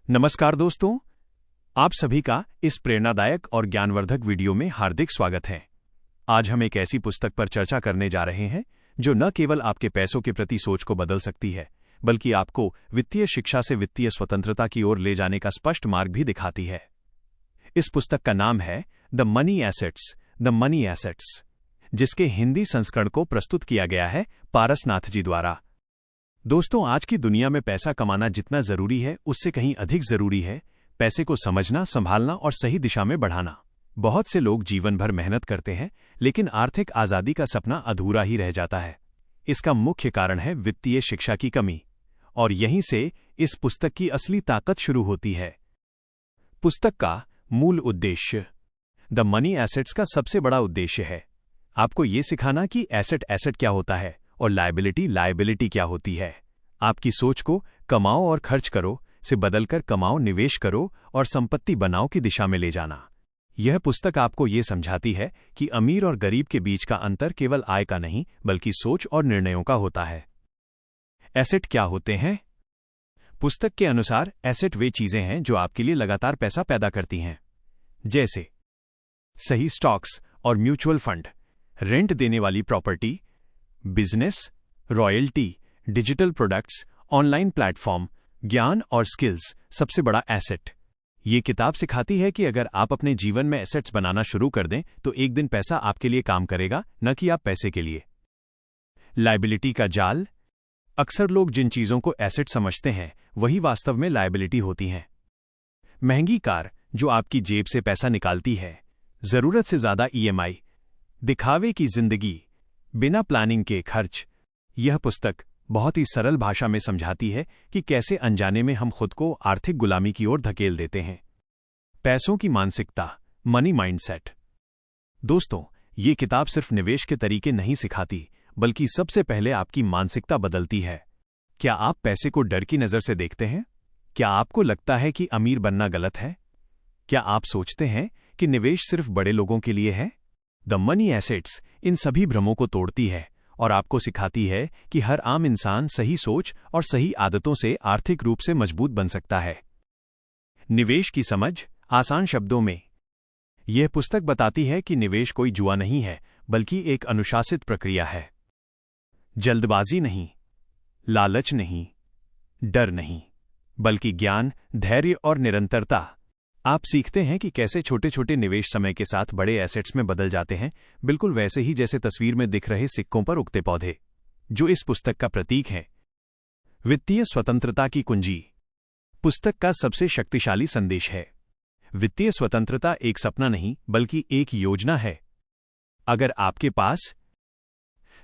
नमस्कार दोस्तों, आप सभी का इस प्रेरणादायक और ज्ञानवर्धक वीडियो में हार्दिक स्वागत है। आज हम एक ऐसी पुस्तक पर चर्चा करने जा रहे हैं जो न केवल आपके पैसों के प्रति सोच को बदल सकती है, बल्कि आपको वित्तीय शिक्षा से वित्तीय स्वतंत्रता की ओर ले जाने का स्पष्ट मार्ग भी दिखाती है। इस पुस्तक का नाम है द मनी एसेट्स, जिसके हिंदी संस्करण को प्रस्तुत किया गया है पारसनाथ जी द्वारा। दोस्तों, आज की दुनिया में पैसा कमाना जितना जरूरी है, उससे कहीं अधिक जरूरी है पैसे को समझना, संभालना और सही दिशा में बढ़ाना। बहुत से लोग जीवन भर मेहनत करते हैं, लेकिन आर्थिक आजादी का सपना अधूरा ही रह जाता है। इसका मुख्य कारण है वित्तीय शिक्षा की कमी, और यहीं से इस पुस्तक की असली ताकत शुरू होती है। पुस्तक का मूल उद्देश्य द मनी एसेट्स का सबसे बड़ा उद्देश्य है आपको ये सिखाना कि एसेट क्या होता है और लायबिलिटी क्या होती है। आपकी सोच को कमाओ और खर्च करो से बदलकर कमाओ, निवेश करो और संपत्ति बनाओ की दिशा में ले जाना। यह पुस्तक आपको ये समझाती है कि अमीर और गरीब के बीच का अंतर केवल आय का नहीं, बल्कि सोच और निर्णयों का होता है। एसेट क्या होते हैं? पुस्तक के अनुसार एसेट वे चीजें हैं जो आपके लिए लगातार पैसा पैदा करती हैं, जैसे सही स्टॉक्स और म्यूचुअल फंड, रेंट देने वाली property, business, royalty, digital products, online platform, ज्ञान और स्किल्स। सबसे बड़ा एसेट। ये किताब सिखाती है कि अगर आप अपने जीवन में एसेट्स बनाना शुरू कर दें तो एक दिन पैसा आपके लिए काम करेगा, न कि आप पैसे के लिए। लायबिलिटी का जाल। अक्सर लोग जिन चीजों को एसेट समझते हैं वही वास्तव में लायबिलिटी होती हैं। महंगी कार जो आपकी जेब से पैसा निकालती है, जरूरत से ज्यादा ईएमआई, दिखावे की जिंदगी, बिना प्लानिंग के खर्च। यह पुस्तक बहुत ही सरल भाषा में समझाती है कि कैसे अनजाने में हम खुद को आर्थिक गुलामी की ओर धकेल देते हैं। पैसों की मानसिकता, मनी माइंडसेट। दोस्तों, ये किताब सिर्फ निवेश के तरीके नहीं सिखाती, बल्कि सबसे पहले आपकी मानसिकता बदलती है। क्या आप पैसे को डर की नजर से देखते हैं? क्या आपको लगता है कि अमीर बनना गलत है? क्या आप सोचते हैं कि निवेश सिर्फ बड़े लोगों के लिए है? द मनी एसेट्स इन सभी भ्रमों को तोड़ती है और आपको सिखाती है कि हर आम इंसान सही सोच और सही आदतों से आर्थिक रूप से मजबूत बन सकता है। निवेश की समझ आसान शब्दों में। यह पुस्तक बताती है कि निवेश कोई जुआ नहीं है, बल्कि एक अनुशासित प्रक्रिया है। जल्दबाजी नहीं, लालच नहीं, डर नहीं, बल्कि ज्ञान, धैर्य और निरंतरता। आप सीखते हैं कि कैसे छोटे छोटे निवेश समय के साथ बड़े एसेट्स में बदल जाते हैं, बिल्कुल वैसे ही जैसे तस्वीर में दिख रहे सिक्कों पर उगते पौधे, जो इस पुस्तक का प्रतीक हैं। वित्तीय स्वतंत्रता की कुंजी। पुस्तक का सबसे शक्तिशाली संदेश है, वित्तीय स्वतंत्रता एक सपना नहीं, बल्कि एक योजना है। अगर आपके पास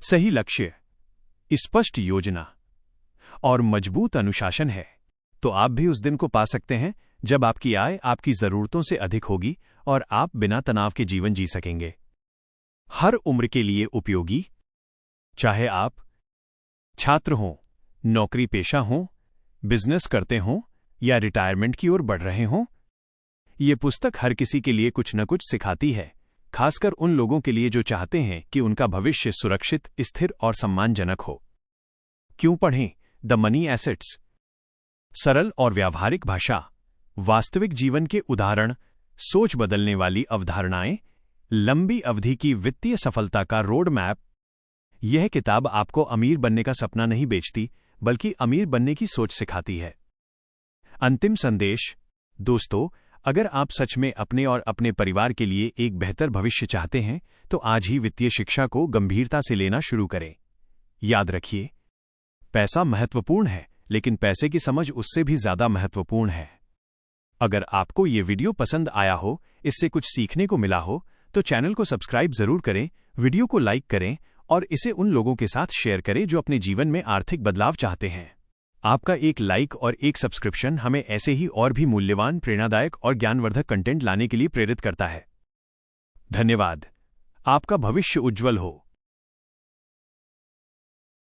सही लक्ष्य, स्पष्ट योजना और मजबूत अनुशासन है, तो आप भी उस दिन को पा सकते हैं जब आपकी आय आपकी जरूरतों से अधिक होगी और आप बिना तनाव के जीवन जी सकेंगे। हर उम्र के लिए उपयोगी, चाहे आप छात्र हों, नौकरी पेशा हों, बिजनेस करते हों या रिटायरमेंट की ओर बढ़ रहे हों। ये पुस्तक हर किसी के लिए कुछ न कुछ सिखाती है, खासकर उन लोगों के लिए जो चाहते हैं कि उनका भविष्य सुरक्षित, स्थिर और सम्मानजनक हो। क्यों पढ़ें द मनी एसेट्स? सरल और व्यावहारिक भाषा, वास्तविक जीवन के उदाहरण, सोच बदलने वाली अवधारणाएं, लंबी अवधि की वित्तीय सफलता का रोड मैप। यह किताब आपको अमीर बनने का सपना नहीं बेचती, बल्कि अमीर बनने की सोच सिखाती है। अंतिम संदेश। दोस्तों, अगर आप सच में अपने और अपने परिवार के लिए एक बेहतर भविष्य चाहते हैं, तो आज ही वित्तीय शिक्षा को गंभीरता से लेना शुरू करें। याद रखिए, पैसा महत्वपूर्ण है, लेकिन पैसे की समझ उससे भी ज्यादा महत्वपूर्ण है। अगर आपको ये वीडियो पसंद आया हो, इससे कुछ सीखने को मिला हो, तो चैनल को सब्सक्राइब जरूर करें, वीडियो को लाइक करें और इसे उन लोगों के साथ शेयर करें जो अपने जीवन में आर्थिक बदलाव चाहते हैं। आपका एक लाइक और एक सब्सक्रिप्शन हमें ऐसे ही और भी मूल्यवान, प्रेरणादायक और ज्ञानवर्धक कंटेंट लाने के लिए प्रेरित करता है। धन्यवाद। आपका भविष्य उज्जवल हो।